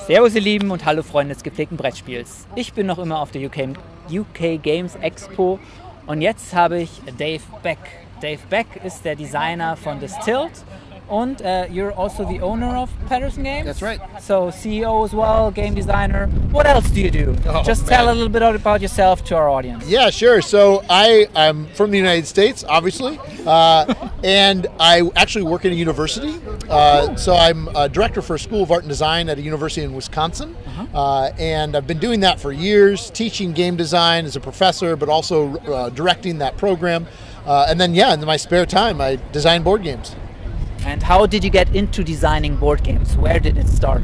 Servus ihr Lieben und hallo Freunde des gepflegten Brettspiels. Ich bin noch immer auf der UK Games Expo und jetzt habe ich Dave Beck. Dave Beck ist der Designer von Distilled und you're also the owner of Paverson Games? That's right. So CEO as well, game designer. What else do you do? Just tell a little bit about yourself to our audience. Yeah, sure. So I'm from the United States, obviously, and I actually work at a university. So I'm a director for a School of Art and Design at a university in Wisconsin, and I've been doing that for years, teaching game design as a professor, but also directing that program. And then, in my spare time, I design board games. And how did you get into designing board games? Where did it start?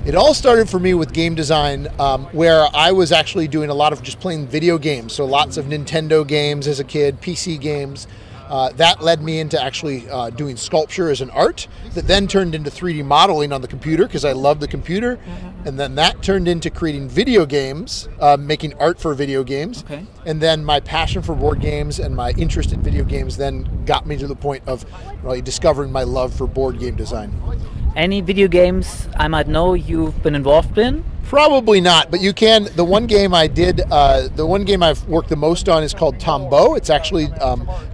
It all started for me with game design, where I was actually doing a lot of just playing video games. So lots of Nintendo games as a kid, PC games. That led me into actually doing sculpture as an art that then turned into 3D modeling on the computer because I love the computer. And then that turned into creating video games, making art for video games. Okay. And then my passion for board games and my interest in video games then got me to the point of really discovering my love for board game design. Any video games I might know you've been involved in? Probably not, but you can. The one game I did, the one game I've worked the most on is called Tombeau. It's actually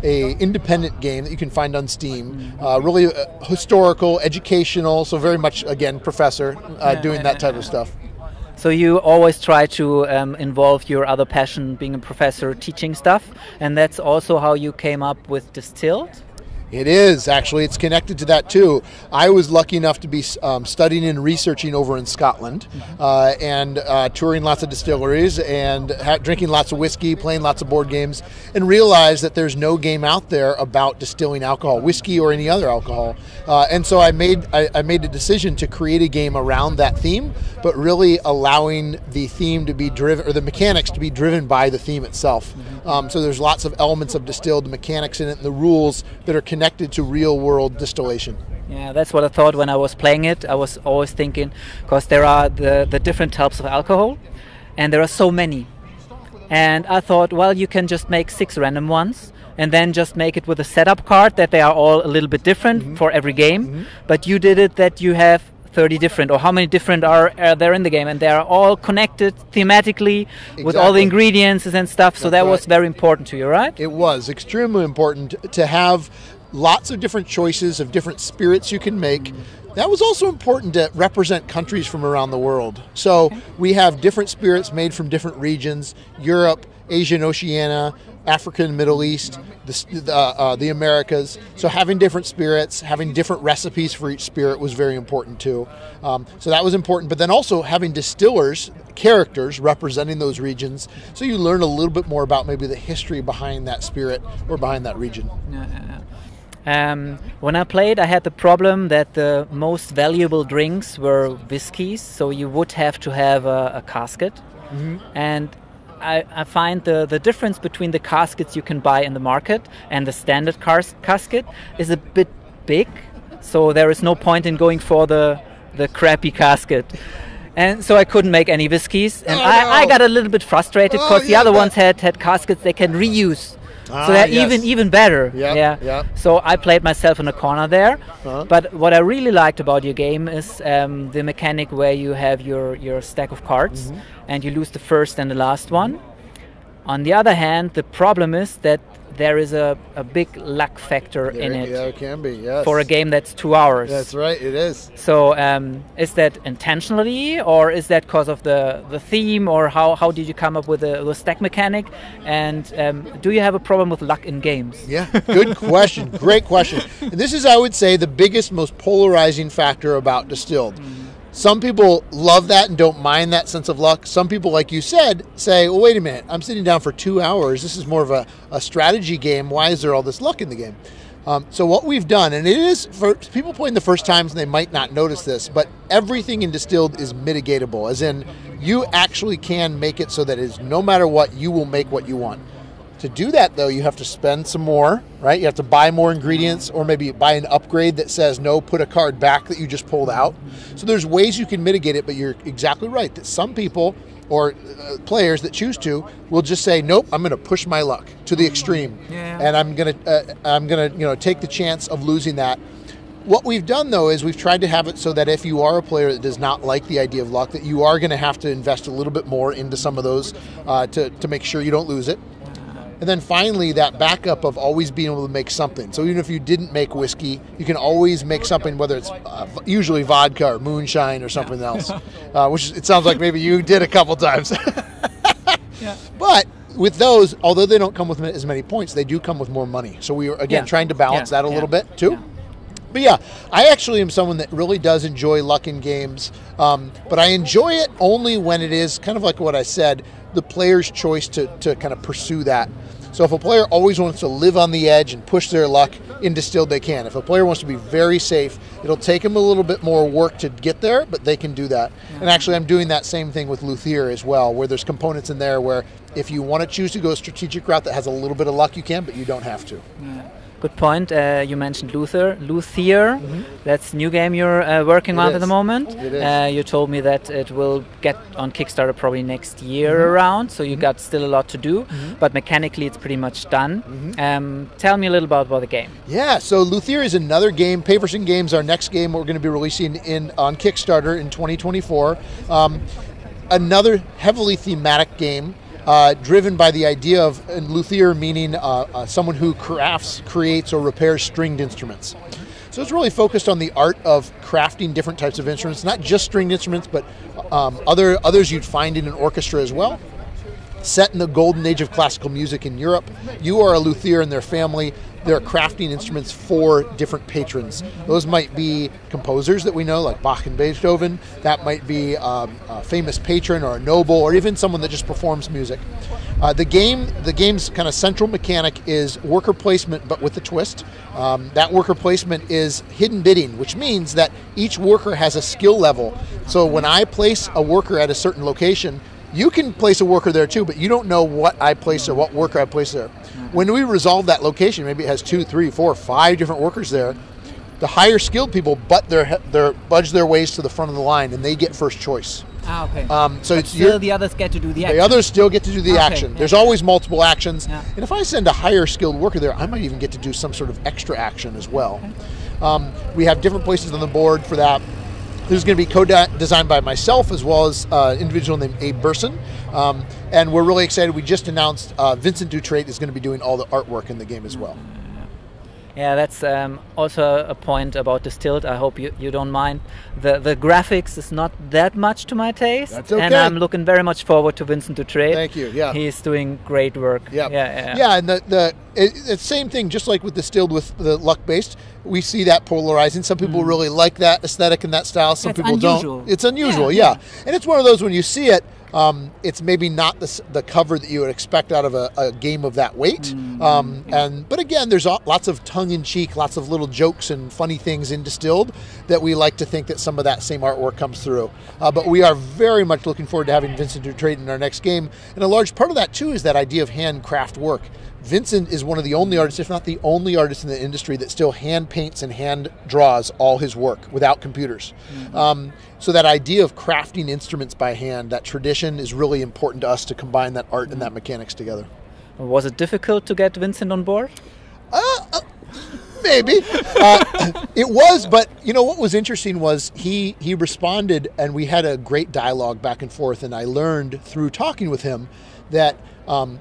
a independent game that you can find on Steam. Really historical, educational, so very much, again, professor doing that type of stuff. So you always try to involve your other passion, being a professor, teaching stuff, and that's also how you came up with Distilled? It is, actually. It's connected to that, too. I was lucky enough to be studying and researching over in Scotland and touring lots of distilleries and drinking lots of whiskey, playing lots of board games, and realized that there's no game out there about distilling alcohol, whiskey or any other alcohol. And so I made a decision to create a game around that theme, but really allowing the theme to be driven, or the mechanics to be driven by the theme itself. So there's lots of elements of distilled, the mechanics in it, and the rules that are connected to real-world distillation. Yeah, that's what I thought when I was playing it. I was always thinking, because there are the different types of alcohol, and there are so many. And I thought, well, you can just make 6 random ones, and then just make it with a setup card that they are all a little bit different for every game. But you did it that you have 30 different, or how many different are there in the game, and they are all connected thematically with all the ingredients and stuff. So that was very important to you, right? It was extremely important to have lots of different choices of different spirits you can make. That was also important to represent countries from around the world. So we have different spirits made from different regions: Europe, Asia and Oceania, Africa and Middle East, the Americas. So having different spirits, having different recipes for each spirit was very important too. So that was important. But then also having distillers, characters representing those regions, so you learn a little bit more about maybe the history behind that spirit or behind that region. When I played, I had the problem that the most valuable drinks were whiskeys, so you would have to have a casket. And I find the difference between the caskets you can buy in the market and the standard casket is a bit big, so there is no point in going for the crappy casket. And so I couldn't make any whiskeys, and I got a little bit frustrated because the other ones had caskets they can reuse. So they're even better. So I played myself in a corner there. But what I really liked about your game is the mechanic where you have your stack of cards and you lose the first and the last one. On the other hand, the problem is that there is a big luck factor in it. Yeah, it can be, yes. For a game that's 2 hours. That's right, it is. So is that intentionally, or is that because of the theme, or how did you come up with the stack mechanic? And do you have a problem with luck in games? Yeah, good question. Great question. And this is, I would say, the biggest, most polarizing factor about Distilled. Some people love that and don't mind that sense of luck. Some people, like you said, say, well, wait a minute, I'm sitting down for 2 hours. This is more of a strategy game. Why is there all this luck in the game? So what we've done, and it is, for people playing the first times, and they might not notice this, but everything in Distilled is mitigatable, as in you actually can make it so that it is, no matter what, you will make what you want. To do that, though, you have to spend some more, right? You have to buy more ingredients, or maybe buy an upgrade that says, no, put a card back that you just pulled out. So there's ways you can mitigate it, but you're exactly right that some people or players that choose to will just say, nope, I'm going to push my luck to the extreme. And I'm going to take the chance of losing that. What we've done, though, is we've tried to have it so that if you are a player that does not like the idea of luck, that you are going to have to invest a little bit more into some of those to make sure you don't lose it. And then finally, that backup of always being able to make something. So even if you didn't make whiskey, you can always make something, whether it's usually vodka or moonshine or something else, which it sounds like maybe you did a couple times. Yeah. But with those, although they don't come with as many points, they do come with more money. So we are, again, trying to balance that a little bit, too. Yeah. But yeah, I actually am someone that really does enjoy luck in games, but I enjoy it only when it is kind of like what I said, the player's choice to kind of pursue that. So if a player always wants to live on the edge and push their luck in Distilled, they can. If a player wants to be very safe, it'll take them a little bit more work to get there, but they can do that. Yeah. And actually, I'm doing that same thing with Luthier as well, where there's components in there where if you want to choose to go a strategic route that has a little bit of luck, you can, but you don't have to. Yeah. Good point. You mentioned Luthier. That's a new game you're working on at the moment. It is. You told me that it will get on Kickstarter probably next year around, so you got still a lot to do, but mechanically it's pretty much done. Tell me a little about the game. Yeah, so Luthier is another game. Paverson Games, our next game we're going to be releasing on Kickstarter in 2024. Another heavily thematic game. Driven by the idea of, and Luthier meaning someone who crafts, creates, or repairs stringed instruments. So it's really focused on the art of crafting different types of instruments, not just stringed instruments, but others you'd find in an orchestra as well. Set in the golden age of classical music in Europe, you are a luthier and their family. They're crafting instruments for different patrons. Those might be composers that we know, like Bach and Beethoven. That might be a famous patron or a noble, or even someone that just performs music. The game's kind of central mechanic is worker placement, but with a twist. That worker placement is hidden bidding, which means that each worker has a skill level. So when I place a worker at a certain location, you can place a worker there too, but you don't know what I place or what worker I place there. When we resolve that location, maybe it has 2, 3, 4, 5 different workers there, the higher skilled people budge their ways to the front of the line and they get first choice. Ah, okay. So but still the others get to do the action. The others still get to do the action. Yeah. There's always multiple actions. Yeah. And if I send a higher skilled worker there, I might even get to do some sort of extra action as well. Okay. We have different places on the board for that. This is going to be co-designed by myself as well as an individual named Abe Burson. And we're really excited. We just announced Vincent Dutrait is going to be doing all the artwork in the game as well. Yeah, that's also a point about Distilled. I hope you don't mind. The graphics is not that much to my taste. That's okay. And I'm looking very much forward to Vincent Dutrait. Thank you, yeah. He's doing great work. Yep. Yeah, and it's the same thing, just like with Distilled with the luck-based, we see that polarizing. Some people really like that aesthetic and that style. Some people don't. It's unusual, yeah. And it's one of those, when you see it, it's maybe not the cover that you would expect out of a game of that weight. But again, there's lots of tongue-in-cheek, lots of little jokes and funny things in Distilled that we like to think that some of that same artwork comes through. But we are very much looking forward to having Vincent Dutrait in our next game. And a large part of that, too, is that idea of handcraft work. Vincent is one of the only artists, if not the only artist in the industry, that still hand paints and hand draws all his work without computers. So that idea of crafting instruments by hand, that tradition, is really important to us to combine that art and that mechanics together. Was it difficult to get Vincent on board? Maybe. It was, but you know what was interesting was he responded, and we had a great dialogue back and forth, and I learned through talking with him that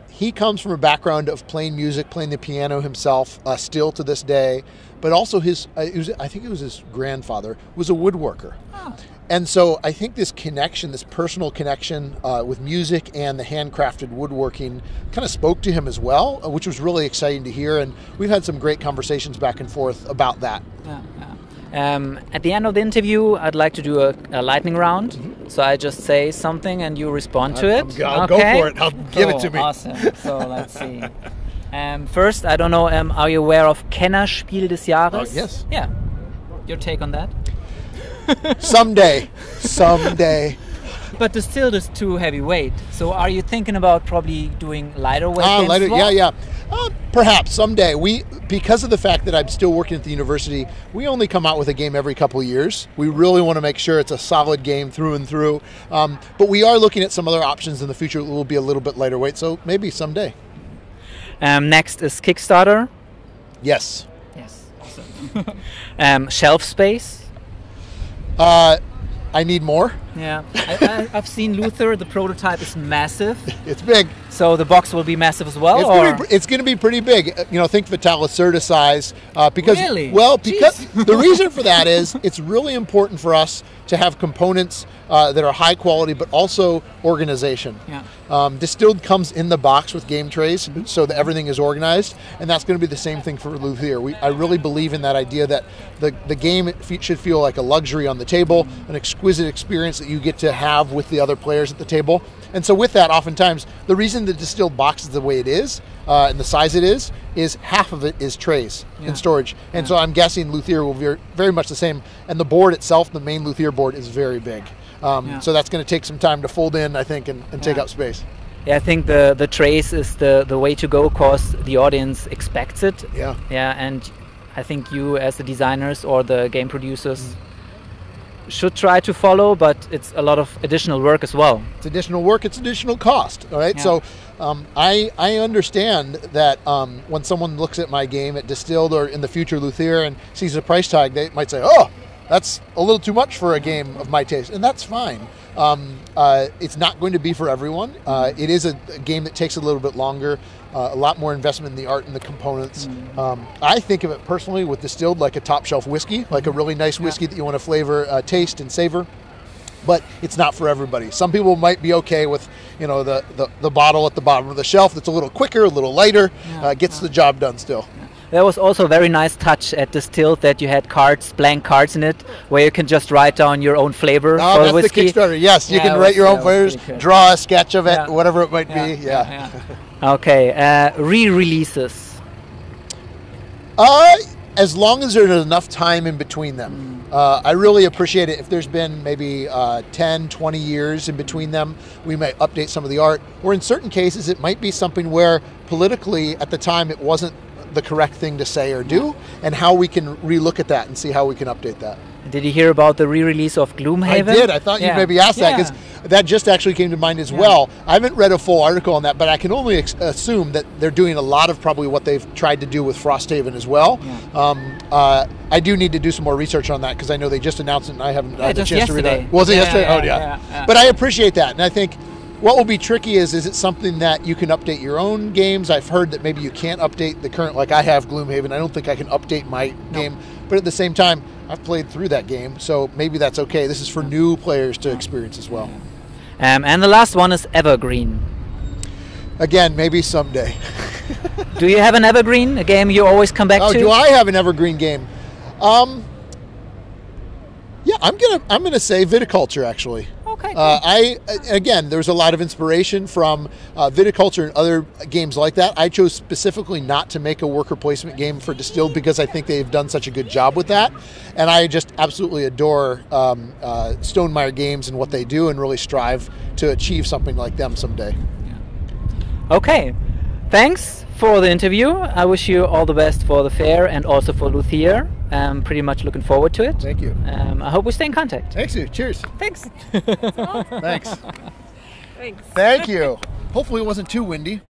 he comes from a background of playing music, playing the piano himself, still to this day, but also I think it was his grandfather, was a woodworker. Oh. And so I think this connection, this personal connection with music and the handcrafted woodworking kind of spoke to him as well, which was really exciting to hear. And we've had some great conversations back and forth about that. At the end of the interview, I'd like to do a lightning round. So I just say something and you respond to it. Go for it. Give it to me. Awesome. So let's see. First, I don't know, are you aware of Kennerspiel des Jahres? Yes. Yeah. Your take on that? Someday. But Distilled is too heavyweight. So are you thinking about probably doing lighter weight games? Yeah. Perhaps someday. Because of the fact that I'm still working at the university, we only come out with a game every couple of years. We really want to make sure it's a solid game through and through. But we are looking at some other options in the future that will be a little bit lighter weight. So maybe someday. Next is Kickstarter. Yes. awesome. Shelf space? I need more. Yeah, I've seen Luthier. The prototype is massive. It's big. So the box will be massive as well? It's going to be pretty big. You know, think Vitalis size. Because, really? Well, because the reason for that is it's really important for us to have components that are high quality, but also organization. Yeah. Distilled comes in the box with game trays, so that everything is organized, and that's going to be the same thing for Luthier. I really believe in that idea that the game should feel like a luxury on the table, an exquisite experience that you get to have with the other players at the table. And so with that, oftentimes, the reason the Distilled box is the way it is, and the size it is half of it is trays and storage. And so I'm guessing Luthier will be very much the same. And the board itself, the main Luthier board, is very big. So that's going to take some time to fold in, I think, and take up space. Yeah, I think the trays is the way to go because the audience expects it. Yeah. Yeah, and I think you as the designers or the game producers should try to follow, but it's a lot of additional work as well. It's additional work, it's additional cost, all right? Yeah. So I understand that when someone looks at my game at Distilled or in the future Luthier and sees a price tag, they might say, oh, that's a little too much for a game of my taste, and that's fine. It's not going to be for everyone. It is a game that takes a little bit longer, a lot more investment in the art and the components. I think of it personally with Distilled like a top shelf whiskey, like a really nice whiskey that you want to flavor, taste and savor. But it's not for everybody. Some people might be okay with, you know, the bottle at the bottom of the shelf that's a little quicker, a little lighter, gets the job done still. There was also a very nice touch at Distilled that you had cards, blank cards in it, where you can just write down your own flavor for the whiskey. That's the Kickstarter. Yes, you can write your own flavors, draw a sketch of it, whatever it might be. Yeah. Okay, re-releases. As long as there's enough time in between them. I really appreciate it. If there's been maybe 10, 20 years in between them, we might update some of the art. Or in certain cases, it might be something where politically at the time it wasn't the correct thing to say or do, and how we can relook at that and see how we can update that. Did you hear about the re-release of Gloomhaven? I did. I thought you'd maybe ask that because that just actually came to mind as well. I haven't read a full article on that, but I can only assume that they're doing a lot of probably what they've tried to do with Frosthaven as well. I do need to do some more research on that because I know they just announced it and I haven't had a chance to read it. Was it yesterday? Oh, yeah. But I appreciate that, and I think what will be tricky is it something that you can update your own games? I've heard that maybe you can't update the current, like I have Gloomhaven. I don't think I can update my game. But at the same time, I've played through that game, so maybe that's okay. This is for new players to experience as well. And the last one is Evergreen. Again, maybe someday. Do you have an Evergreen, a game you always come back to? Oh, do I have an Evergreen game? Yeah, I'm gonna say Viticulture actually. Okay. Again, there's a lot of inspiration from Viticulture and other games like that. I chose specifically not to make a worker placement game for Distilled because I think they've done such a good job with that, and I just absolutely adore Stonemaier Games and what they do, and really strive to achieve something like them someday. Okay, thanks for the interview. I wish you all the best for the fair and also for Luthier. I'm pretty much looking forward to it. Thank you. I hope we stay in contact. Thanks, you. Cheers. Thanks. Thanks. Thanks. Thank you. Hopefully it wasn't too windy.